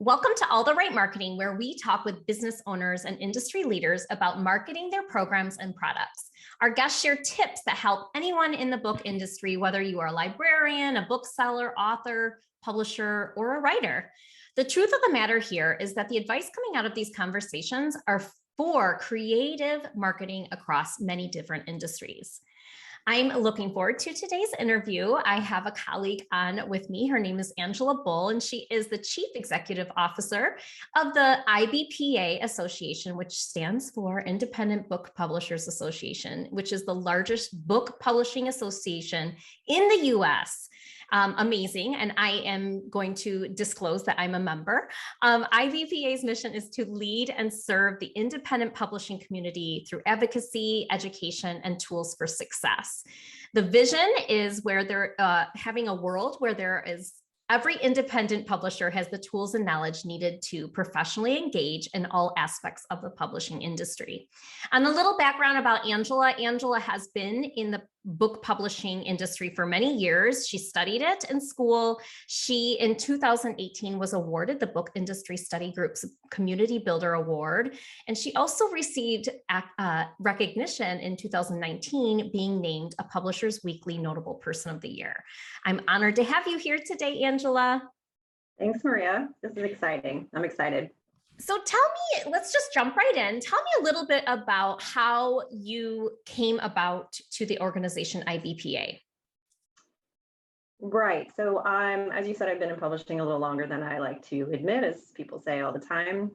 Welcome to All the Right Marketing, where we talk with business owners and industry leaders about marketing their programs and products. Our guests share tips that help anyone in the book industry, whether you are a librarian, a bookseller, author, publisher, or a writer. The truth of the matter here is that the advice coming out of these conversations are for creative marketing across many different industries. I'm looking forward to today's interview. I have a colleague on with me. Her name is Angela Bole, and she is the Chief Executive Officer of the IBPA Association, which stands for Independent Book Publishers Association, which is the largest book publishing association in the U.S. Amazing. And I am going to disclose that I'm a member. IBPA's mission is to lead and serve the independent publishing community through advocacy, education, and tools for success. The vision is where they're having a world where there is every independent publisher has the tools and knowledge needed to professionally engage in all aspects of the publishing industry. And a little background about Angela. Angela has been in the book publishing industry for many years. She studied it in school. She, in 2018, was awarded the Book Industry Study Group's Community Builder Award. And she also received recognition in 2019, being named a Publishers Weekly Notable Person of the Year. I'm honored to have you here today, Angela. Thanks, Maria. This is exciting. I'm excited. So tell me, let's just jump right in. Tell me a little bit about how you came about to the organization IBPA. Right. So as you said, I've been in publishing a little longer than I like to admit, as people say all the time.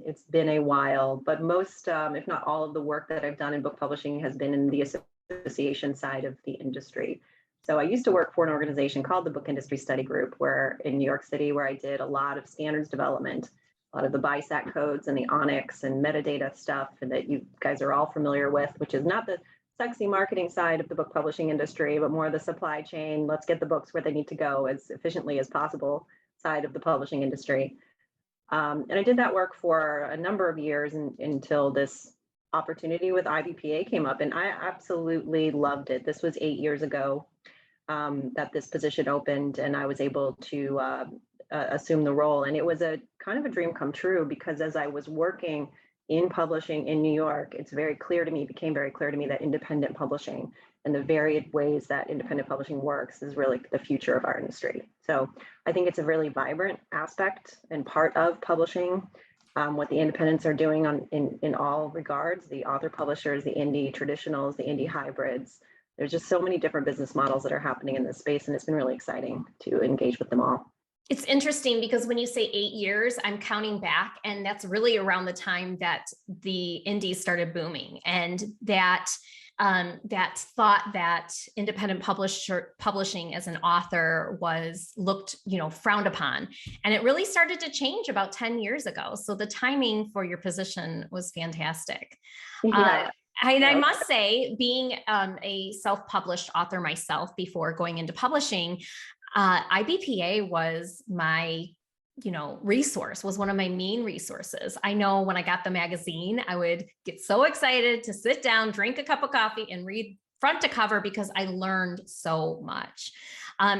It's been a while, but most, if not all of the work that I've done in book publishing has been in the association side of the industry. So I used to work for an organization called the Book Industry Study Group, where in New York City, where I did a lot of standards development, a lot of the BISAC codes and the Onyx and metadata stuff that you guys are all familiar with, which is not the sexy marketing side of the book publishing industry, but more the supply chain, let's get the books where they need to go as efficiently as possible side of the publishing industry. And I did that work for a number of years until this opportunity with IBPA came up, and I absolutely loved it. This was 8 years ago that this position opened, and I was able to assume the role. And it was a kind of a dream come true, because as I was working in publishing in New York, became very clear to me that independent publishing and the varied ways that independent publishing works is really the future of our industry. So I think it's a really vibrant aspect and part of publishing, what the independents are doing in all regards, the author publishers, the indie traditionals, the indie hybrids. There's just so many different business models that are happening in this space, and it's been really exciting to engage with them all. It's interesting because when you say 8 years, I'm counting back, and that's really around the time that the indies started booming, and that thought that independent publishing as an author was looked, frowned upon. And it really started to change about 10 years ago. So the timing for your position was fantastic. Yeah. I must say, being a self-published author myself before going into publishing, IBPA was my, was one of my main resources. I know when I got the magazine, I would get so excited to sit down, drink a cup of coffee, and read front to cover because I learned so much.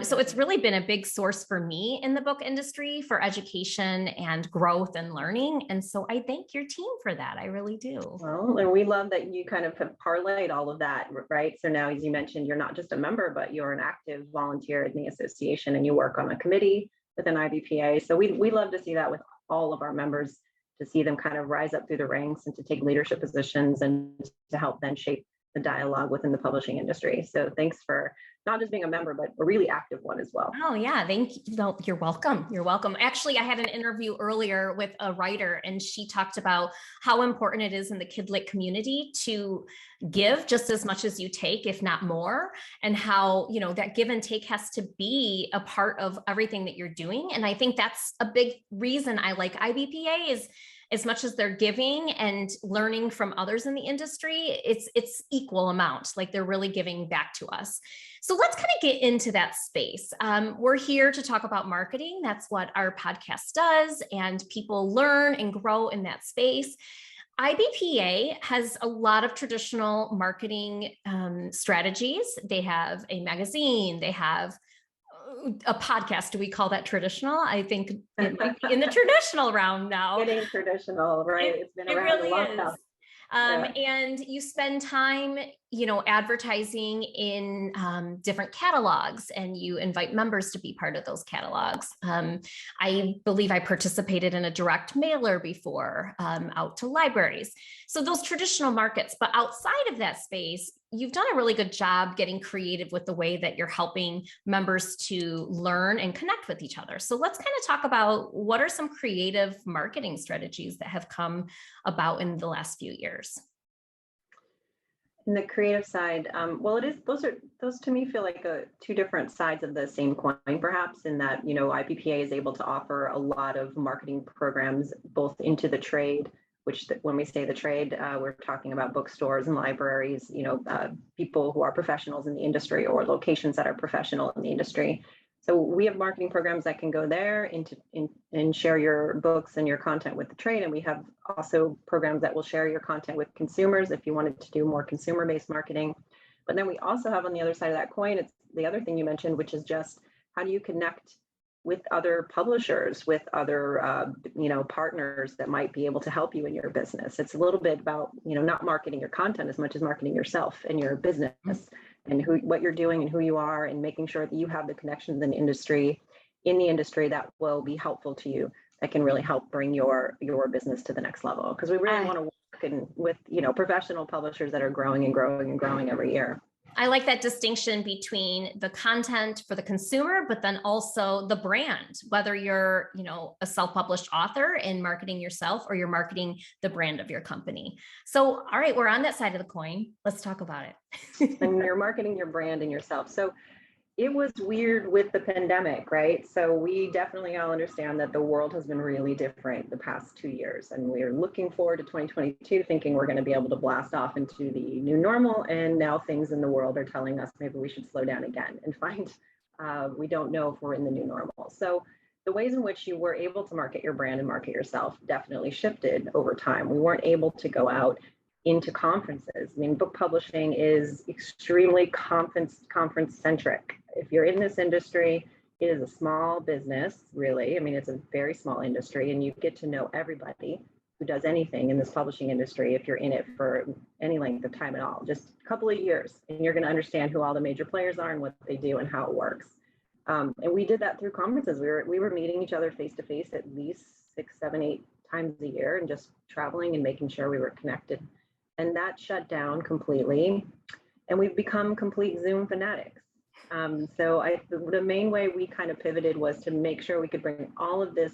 So it's really been a big source for me in the book industry for education and growth and learning. And so I thank your team for that. I really do. Well, and we love that you kind of have parlayed all of that, right? So now, as you mentioned, you're not just a member, but you're an active volunteer in the association, and you work on a committee within IBPA. So we love to see that with all of our members, to see them kind of rise up through the ranks and to take leadership positions and to help then shape the dialogue within the publishing industry. So thanks for not just being a member, but a really active one as well. Oh yeah, thank you. No, you're welcome. You're welcome. Actually, I had an interview earlier with a writer, and she talked about how important it is in the Kidlit community to give just as much as you take, if not more, and how, that give and take has to be a part of everything that you're doing. And I think that's a big reason I like IBPA is, as much as they're giving and learning from others in the industry, it's equal amount, like they're really giving back to us. So let's kind of get into that space. We're here to talk about marketing. That's what our podcast does, and people learn and grow in that space. IBPA has a lot of traditional marketing strategies. They have a magazine, they have a podcast. Do we call that traditional? I think it might be in the traditional realm now. Getting traditional, right? It's been around really a long is. time. And you spend time, advertising in different catalogs, and you invite members to be part of those catalogs. I believe I participated in a direct mailer before, out to libraries. So those traditional markets, but outside of that space, you've done a really good job getting creative with the way that you're helping members to learn and connect with each other. So let's kind of talk about what are some creative marketing strategies that have come about in the last few years. In the creative side, well, those to me feel like two different sides of the same coin, perhaps, in that, IPPA is able to offer a lot of marketing programs both into the trade, which when we say the trade, we're talking about bookstores and libraries, people who are professionals in the industry or locations that are professional in the industry. So we have marketing programs that can go there and share your books and your content with the trade. And we have also programs that will share your content with consumers if you wanted to do more consumer-based marketing. But then we also have on the other side of that coin, it's the other thing you mentioned, which is just how do you connect with other publishers, with other partners that might be able to help you in your business. It's a little bit about not marketing your content as much as marketing yourself and your business and what you're doing and who you are, and making sure that you have the connections in the industry that will be helpful to you, that can really help bring your business to the next level. Because we really want to work with professional publishers that are growing and growing and growing every year. I like that distinction between the content for the consumer, but then also the brand, whether you're, a self-published author and marketing yourself, or you're marketing the brand of your company. So, all right, we're on that side of the coin. Let's talk about it. And you're marketing your brand and yourself. So it was weird with the pandemic, right? So we definitely all understand that the world has been really different the past 2 years, and we're looking forward to 2022 thinking we're going to be able to blast off into the new normal. And now things in the world are telling us maybe we should slow down again and find we don't know if we're in the new normal. So the ways in which you were able to market your brand and market yourself definitely shifted over time. We weren't able to go out into conferences. I mean, book publishing is extremely conference centric. If you're in this industry, it is a small business, really. I mean, it's a very small industry, and you get to know everybody who does anything in this publishing industry if you're in it for any length of time at all, just a couple of years, and you're going to understand who all the major players are and what they do and how it works. And we did that through conferences. We were meeting each other face to face at least 6, 7, 8 times a year, and just traveling and making sure we were connected. And that shut down completely, and we've become complete Zoom fanatics. So the main way we kind of pivoted was to make sure we could bring all of this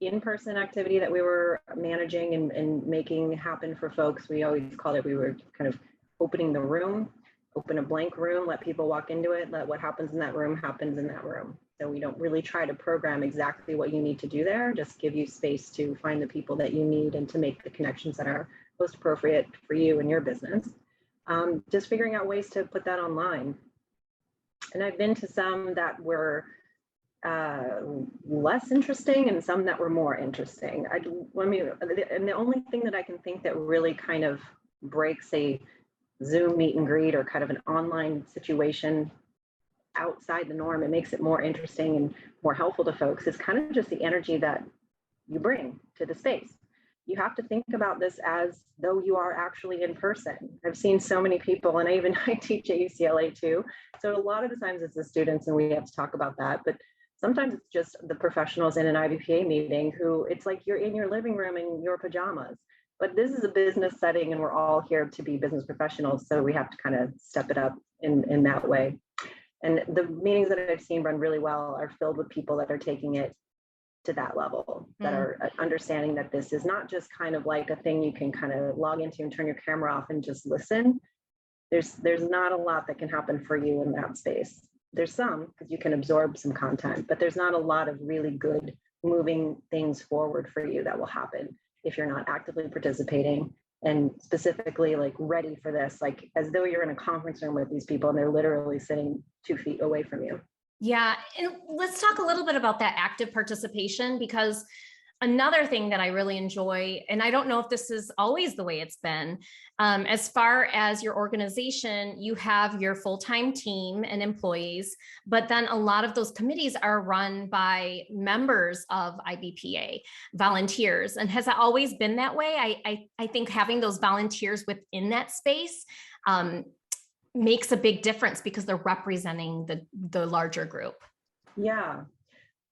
in-person activity that we were managing and making happen for folks. We always called it, we were kind of opening the room, open a blank room, let people walk into it, let what happens in that room happens in that room. So we don't really try to program exactly what you need to do there, just give you space to find the people that you need and to make the connections that are most appropriate for you and your business. Just figuring out ways to put that online. And I've been to some that were less interesting and some that were more interesting. And the only thing that I can think that really kind of breaks a Zoom meet and greet or kind of an online situation outside the norm, it makes it more interesting and more helpful to folks, is kind of just the energy that you bring to the space. You have to think about this as though you are actually in person. I've seen so many people, and I teach at UCLA too. So a lot of the times it's the students and we have to talk about that, but sometimes it's just the professionals in an IBPA meeting who it's like you're in your living room in your pajamas, but this is a business setting and we're all here to be business professionals. So we have to kind of step it up in that way. And the meetings that I've seen run really well are filled with people that are taking it to that level, that are understanding that this is not just kind of like a thing you can kind of log into and turn your camera off and just listen. There's not a lot that can happen for you in that space. There's some, because you can absorb some content, but there's not a lot of really good moving things forward for you that will happen if you're not actively participating and specifically like ready for this, like as though you're in a conference room with these people and they're literally sitting 2 feet away from you. Yeah. And let's talk a little bit about that active participation, because Another thing that I really enjoy, and I don't know if this is always the way it's been, as far as your organization, you have your full-time team and employees, but then a lot of those committees are run by members of IBPA, volunteers. And has it always been that way? I think having those volunteers within that space makes a big difference because they're representing the larger group. Yeah,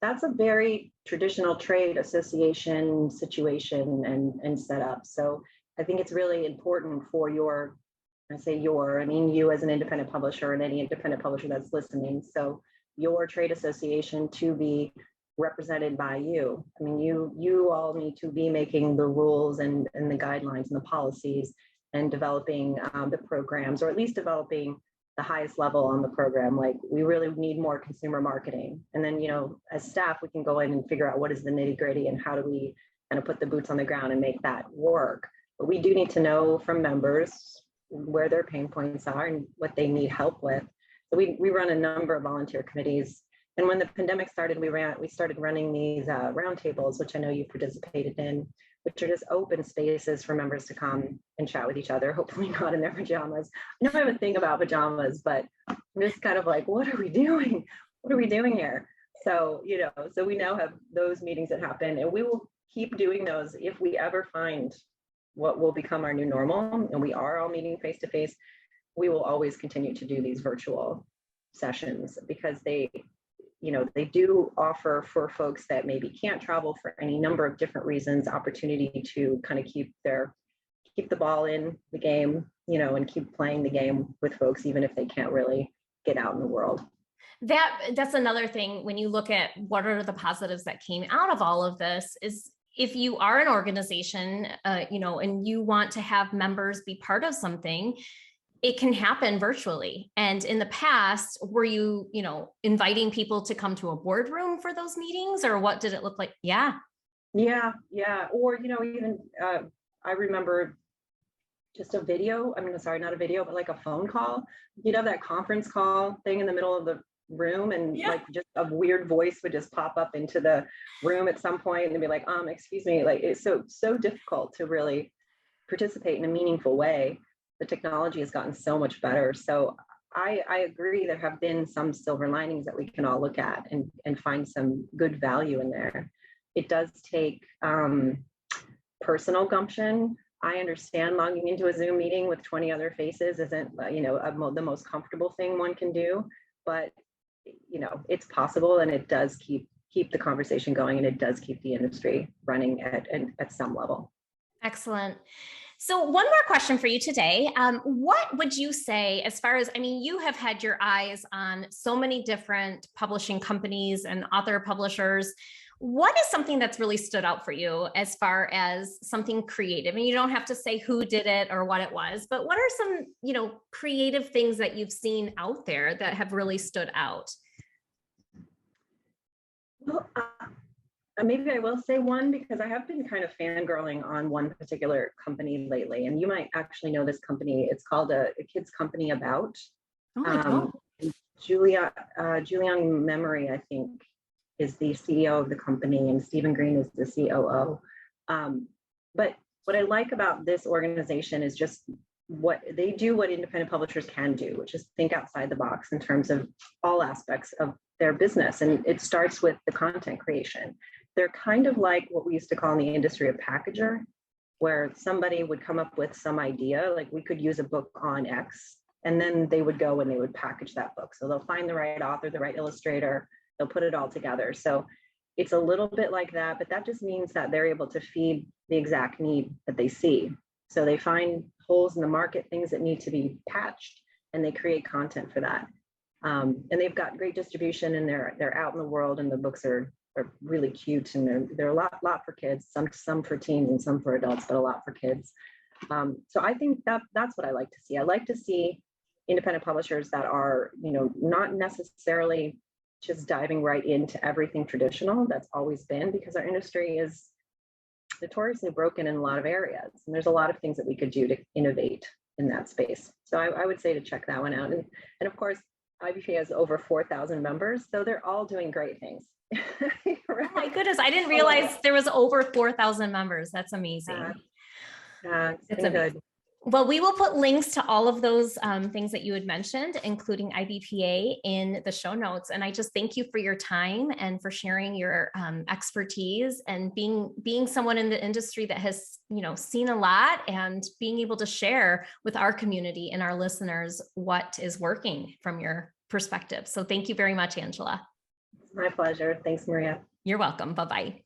that's a very traditional trade association situation and setup. So I think it's really important for your, I mean you as an independent publisher and any independent publisher that's listening. So your trade association to be represented by you. I mean, you all need to be making the rules and the guidelines and the policies and developing the programs, or at least developing the highest level on the program. Like, we really need more consumer marketing. And then, as staff, we can go in and figure out what is the nitty gritty and how do we kind of put the boots on the ground and make that work. But we do need to know from members where their pain points are and what they need help with. So we run a number of volunteer committees. And when the pandemic started, we started running these roundtables, which I know you participated in, which are just open spaces for members to come and chat with each other, hopefully not in their pajamas. I know I have a thing about pajamas, but I'm just kind of like, what are we doing? What are we doing here? So, so we now have those meetings that happen, and we will keep doing those if we ever find what will become our new normal, and we are all meeting face to face. We will always continue to do these virtual sessions because they do offer, for folks that maybe can't travel for any number of different reasons, opportunity to kind of keep the ball in the game, and keep playing the game with folks, even if they can't really get out in the world. That's another thing when you look at what are the positives that came out of all of this is, if you are an organization, and you want to have members be part of something, it can happen virtually. And in the past, were you, inviting people to come to a boardroom for those meetings, or what did it look like? Yeah. Or, even I remember just a video. I mean, sorry, not a video, but like a phone call. You'd have that conference call thing in the middle of the room, and like just a weird voice would just pop up into the room at some point and be like, excuse me. Like, it's so difficult to really participate in a meaningful way. The technology has gotten so much better. So I agree, there have been some silver linings that we can all look at and find some good value in there. It does take personal gumption. I understand logging into a Zoom meeting with 20 other faces isn't, the most comfortable thing one can do, but it's possible, and it does keep the conversation going, and it does keep the industry running at some level. Excellent. So one more question for you today. What would you say, as far as, you have had your eyes on so many different publishing companies and author publishers. What is something that's really stood out for you as far as something creative? And you don't have to say who did it or what it was, but what are some, creative things that you've seen out there that have really stood out? Well, maybe I will say one, because I have been kind of fangirling on one particular company lately, and you might actually know this company. It's called a kids company About. Julian Memory, I think, is the CEO of the company, and Stephen Green is the COO. But what I like about this organization is just what they do, what independent publishers can do, which is think outside the box in terms of all aspects of their business. And it starts with the content creation. They're kind of like what we used to call in the industry a packager, where somebody would come up with some idea, like we could use a book on X, and then they would go and they would package that book. So they'll find the right author, the right illustrator, they'll put it all together. So it's a little bit like that, but that just means that they're able to feed the exact need that they see. So they find holes in the market, things that need to be patched, and they create content for that. And they've got great distribution, and they're out in the world, and the books are really cute, and they're a lot for kids, some for teens and some for adults, but a lot for kids. So I think that's what I like to see. I like to see independent publishers that are, not necessarily just diving right into everything traditional that's always been, because our industry is notoriously broken in a lot of areas, and there's a lot of things that we could do to innovate in that space. So I would say to check that one out. And of course, IBP has over 4,000 members, so they're all doing great things. Oh my goodness, I didn't realize there was over 4,000 members. That's amazing. It's been good. Well, we will put links to all of those things that you had mentioned, including IBPA, in the show notes. And I just thank you for your time and for sharing your expertise and being someone in the industry that has, seen a lot, and being able to share with our community and our listeners what is working from your perspective. So thank you very much, Angela. My pleasure. Thanks, Maria. You're welcome. Bye-bye.